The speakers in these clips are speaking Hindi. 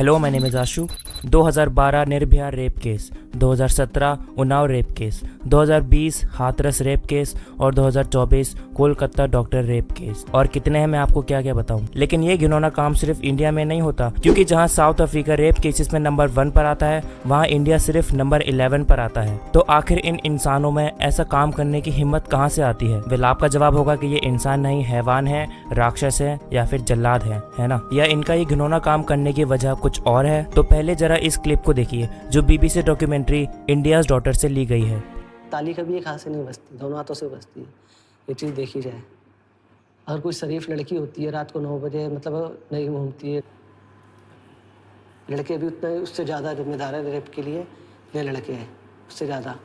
Hello, my name is Ashu. 2012 Nirbhaya rape case, 2017 Unnao rape case, 2020 Hathras rape case और 2024 कोलकाता डॉक्टर रेप केस। और कितने हैं मैं आपको क्या क्या बताऊं। लेकिन ये घिनौना काम सिर्फ इंडिया में नहीं होता, क्योंकि जहां साउथ अफ्रीका रेप केसेस में नंबर 1 पर आता है, वहां इंडिया सिर्फ नंबर 11 पर आता है। तो आखिर इन इंसानों में ऐसा काम करने की हिम्मत कहाँ से आती है? वेल, आपका जवाब होगा कि ये इंसान नहीं, हैवान है, राक्षस है या फिर जल्लाद है ना? या इनका ये घिनौना काम करने की वजह कुछ और है? तो पहले जरा इस क्लिप को देखिए जो BBC डॉक्यूमेंट्री इंडियाज डॉटर से ली गई है। ताली कभी एक हाथ से नहीं बजती, दोनों हाथों से बजती है। ये चीज़ देखी जाए। अगर कोई शरीफ लड़की होती है रात को 9 बजे मतलब नहीं घूमती है, लड़के भी उतना उससे ज़्यादा जिम्मेदार है रेप के लिए, ये लड़के हैं उससे ज़्यादा।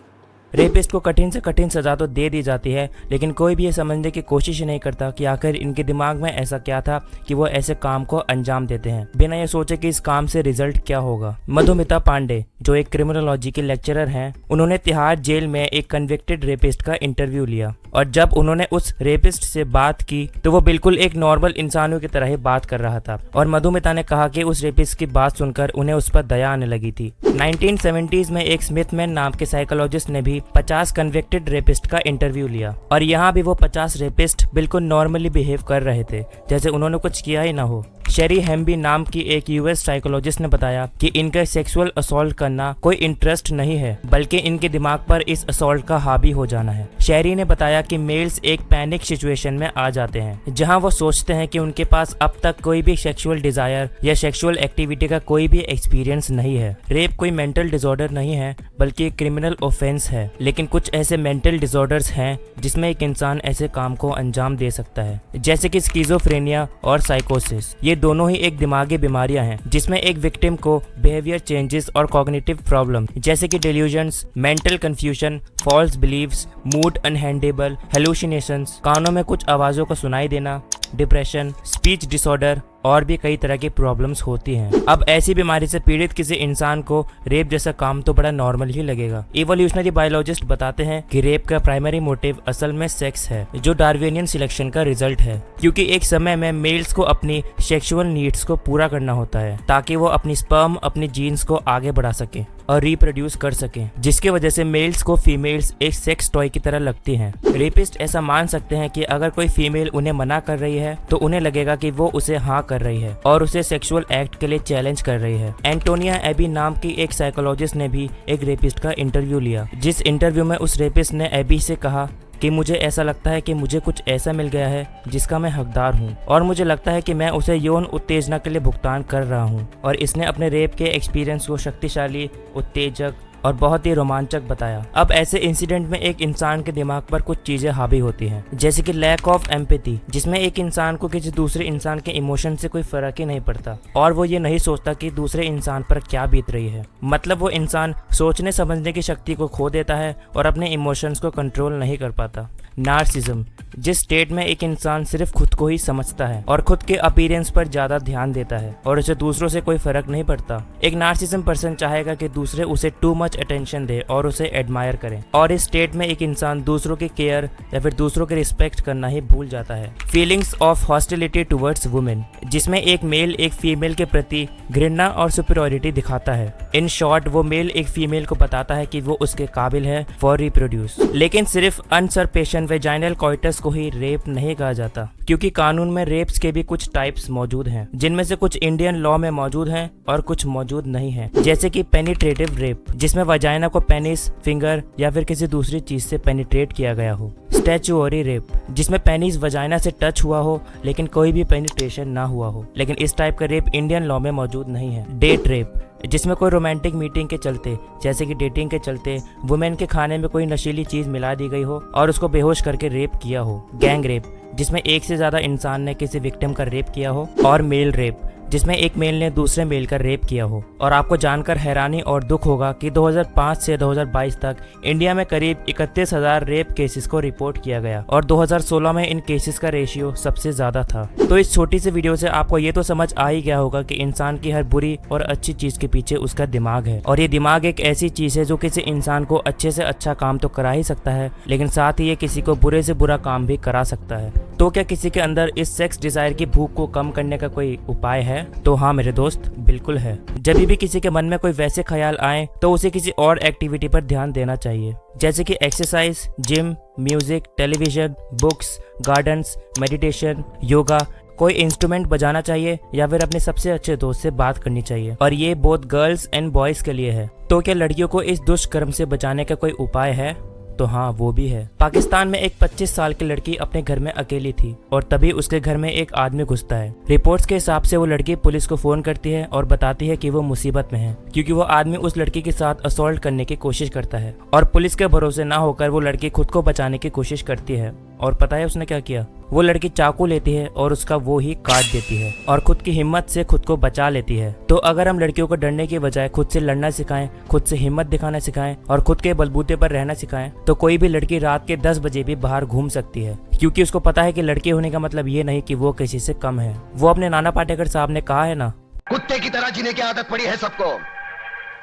रेपिस्ट को कठिन से कठिन सजा तो दे दी जाती है, लेकिन कोई भी ये समझने की कोशिश नहीं करता कि आखिर इनके दिमाग में ऐसा क्या था कि वो ऐसे काम को अंजाम देते हैं बिना ये सोचे कि इस काम से रिजल्ट क्या होगा। मधुमिता पांडे, जो एक क्रिमिनोलॉजी के लेक्चरर हैं, उन्होंने तिहाड़ जेल में एक कन्विक्टेड रेपिस्ट का इंटरव्यू लिया और जब उन्होंने उस रेपिस्ट से बात की तो वो बिल्कुल एक नॉर्मल इंसानों की तरह ही बात कर रहा था। और मधुमिता ने कहा कि उस रेपिस्ट की बात सुनकर उन्हें उस पर दया आने लगी थी। 1970s में एक स्मिथमैन नाम के साइकोलॉजिस्ट ने भी 50 कन्विक्टेड रेपिस्ट का इंटरव्यू लिया और यहाँ भी वो 50 रेपिस्ट बिल्कुल नॉर्मली बिहेव कर रहे थे, जैसे उन्होंने कुछ किया ही ना हो। शेरी हेम्बी नाम की एक US साइकोलॉजिस्ट ने बताया कि इनका सेक्सुअल असॉल्ट करना कोई इंटरेस्ट नहीं है, बल्कि इनके दिमाग पर इस असॉल्ट का हावी हो जाना है। शेरी ने बताया कि मेल्स एक पैनिक सिचुएशन में आ जाते हैं जहां वो सोचते हैं कि उनके पास अब तक कोई भी सेक्सुअल डिजायर या सेक्सुअल एक्टिविटी का कोई भी एक्सपीरियंस नहीं है। रेप कोई मेंटल डिसऑर्डर नहीं है, बल्कि एक क्रिमिनल ऑफेंस है। लेकिन कुछ ऐसे मेंटल डिसऑर्डर्स हैं जिसमें एक इंसान ऐसे काम को अंजाम दे सकता है, जैसे कि स्किज़ोफ्रेनिया और साइकोसिस। ये दोनों ही एक दिमागी बीमारियां हैं जिसमें एक विक्टिम को बिहेवियर चेंजेस और कॉग्निटिव प्रॉब्लम जैसे कि delusions, mental confusion, false believes, mood unhandable, hallucinations, कानों में कुछ आवाजों को सुनाई देना, डिप्रेशन, स्पीच डिसऑर्डर और भी कई तरह की प्रॉब्लम्स होती हैं। अब ऐसी बीमारी से पीड़ित किसी इंसान को रेप जैसा काम तो बड़ा नॉर्मल ही लगेगा। इवोल्यूशनरी बायोलॉजिस्ट बताते हैं कि रेप का प्राइमरी मोटिव असल में सेक्स है, जो डार्विनियन सिलेक्शन का रिजल्ट है, क्योंकि एक समय में मेल्स को अपनी सेक्सुअल नीड्स को पूरा करना होता है ताकि वो अपनी स्पर्म, अपनी जीन्स को आगे बढ़ा सके और रिप्रोड्यूस कर सकें, जिसकी वजह से मेल्स को फीमेल्स एक सेक्स टॉय की तरह लगती हैं। रेपिस्ट ऐसा मान सकते हैं कि अगर कोई फीमेल उन्हें मना कर रही है तो उन्हें लगेगा कि वो उसे हाँ कर रही है और उसे सेक्सुअल एक्ट के लिए चैलेंज कर रही है। एंटोनिया एबी नाम की एक साइकोलॉजिस्ट ने भी एक रेपिस्ट का इंटरव्यू लिया, जिस इंटरव्यू में उस रेपिस्ट ने एबी से कहा कि मुझे ऐसा लगता है कि मुझे कुछ ऐसा मिल गया है जिसका मैं हकदार हूँ और मुझे लगता है कि मैं उसे यौन उत्तेजना के लिए भुगतान कर रहा हूँ। और इसने अपने रेप के एक्सपीरियंस को शक्तिशाली, उत्तेजक और बहुत ही रोमांचक बताया। अब ऐसे इंसिडेंट में एक इंसान के दिमाग पर कुछ चीजें हावी होती हैं, जैसे कि लैक ऑफ एम्पैथी, जिसमें एक इंसान को किसी दूसरे इंसान के इमोशन से कोई फर्क ही नहीं पड़ता और वो ये नहीं सोचता कि दूसरे इंसान पर क्या बीत रही है। मतलब वो इंसान सोचने समझने की शक्ति को खो देता है और अपने इमोशंस को कंट्रोल नहीं कर पाता। नार्सिज्म, जिस स्टेट में एक इंसान सिर्फ खुद को ही समझता है और खुद के अपीयरेंस पर ज्यादा ध्यान देता है और उसे दूसरों से कोई फर्क नहीं पड़ता। एक नार्सिज्म पर्सन चाहेगा कि दूसरे उसे टू मच अटेंशन दे और उसे एडमायर करें, और इस स्टेट में एक इंसान दूसरों की केयर या फिर दूसरों की रिस्पेक्ट करना ही भूल जाता है। Feelings of hostility towards women, जिसमें एक मेल एक फीमेल के प्रति घृणा और सुपीरियरिटी दिखाता है। इन शॉर्ट, वो मेल एक फीमेल को बताता है कि वो उसके काबिल है फॉर रिप्रोड्यूस। लेकिन सिर्फ अनसरपेशन वेजाइनल कॉइटस को ही रेप नहीं कहा जाता, क्योंकि कानून में रेप्स के भी कुछ टाइप्स मौजूद हैं, जिनमें से कुछ इंडियन लॉ में मौजूद हैं और कुछ मौजूद नहीं हैं, जैसे कि पेनिट्रेटिव रेप, जिसमें वजाइना को पेनिस, फिंगर या फिर किसी दूसरी चीज से पेनिट्रेट किया गया हो। स्टैचुअरी रेप, जिसमें पेनिस वजाइना से टच हुआ हो लेकिन कोई भी पेनिट्रेशन ना हुआ हो, लेकिन इस टाइप का रेप इंडियन लॉ में मौजूद नहीं है। डेट रेप, जिसमें कोई रोमांटिक मीटिंग के चलते, जैसे कि डेटिंग के चलते, वुमेन के खाने में कोई नशीली चीज मिला दी गई हो और उसको बेहोश करके रेप किया हो। गैंग रेप, जिसमें एक से ज्यादा इंसान ने किसी विक्टिम का रेप किया हो। और मेल रेप, जिसमें एक मेल ने दूसरे मेल का रेप किया हो। और आपको जानकर हैरानी और दुख होगा कि 2005 से 2022 तक इंडिया में करीब 31,000 रेप केसेस को रिपोर्ट किया गया और 2016 में इन केसेस का रेशियो सबसे ज्यादा था। तो इस छोटी सी वीडियो से आपको ये तो समझ आ ही गया होगा कि इंसान की हर बुरी और अच्छी चीज के पीछे उसका दिमाग है, और ये दिमाग एक ऐसी चीज है जो किसी इंसान को अच्छे से अच्छा काम तो करा ही सकता है, लेकिन साथ ही ये किसी को बुरे से बुरा काम भी करा सकता है। तो क्या किसी के अंदर इस सेक्स डिजायर की भूख को कम करने का कोई उपाय है? है? तो हाँ मेरे दोस्त, बिल्कुल है। जब भी किसी के मन में कोई वैसे ख्याल आए तो उसे किसी और एक्टिविटी पर ध्यान देना चाहिए, जैसे कि exercise, gym, music, television, books, gardens, meditation, yoga, कोई इंस्ट्रूमेंट बजाना चाहिए या फिर अपने सबसे अच्छे दोस्त से बात करनी चाहिए। और ये बोथ गर्ल्स एंड बॉयज के लिए है। तो क्या लड़कियों को इस दुष्कर्म से बचाने का कोई उपाय है? तो हाँ, वो भी है। पाकिस्तान में एक 25 साल की लड़की अपने घर में अकेली थी और तभी उसके घर में एक आदमी घुसता है। रिपोर्ट्स के हिसाब से वो लड़की पुलिस को फोन करती है और बताती है कि वो मुसीबत में है, क्योंकि वो आदमी उस लड़की के साथ असॉल्ट करने की कोशिश करता है। और पुलिस के भरोसे ना होकर वो लड़की खुद को बचाने की कोशिश करती है। और पता है उसने क्या किया? वो लड़की चाकू लेती है और उसका वो ही काट देती है और खुद की हिम्मत से खुद को बचा लेती है। तो अगर हम लड़कियों को डरने की बजाय खुद से लड़ना सिखाएं, खुद से हिम्मत दिखाना सिखाएं और खुद के बलबूते पर रहना सिखाएं, तो कोई भी लड़की रात के 10 बजे भी बाहर घूम सकती है, क्योंकि उसको पता है कि लड़की होने का मतलब ये नहीं कि वो किसी से कम है। वो अपने नाना पाटेकर साहब ने कहा है ना, कुत्ते की तरह जीने की आदत पड़ी है सबको।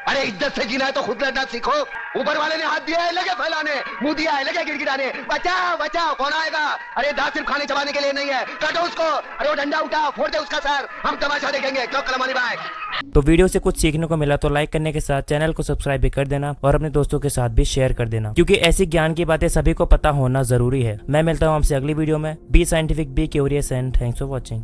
अरे इज्जत से जीना है तो खुद लड़ना सीखो। ऊपर वाले ने हाथ दिया है, लगे फैलाने, मुंह दिया है, लगे गिड़गिड़ाने। बचाओ बचाओ, कौन आएगा? अरे दांत सिर्फ खाने चबाने के लिए नहीं है, काटो उसको। अरे वो डंडा उठाओ, फोड़ दे उसका सर, हम तमाशा देखेंगे। क्यों कलमानी भाई? तो वीडियो से कुछ सीखने को मिला तो लाइक करने के साथ चैनल को सब्सक्राइब भी कर देना और अपने दोस्तों के साथ भी शेयर कर देना, क्योंकि ऐसी ज्ञान की बातें सभी को पता होना जरूरी है। मैं मिलता हूँ आपसे अगली वीडियो में। B scientific, be curious and thanks for watching.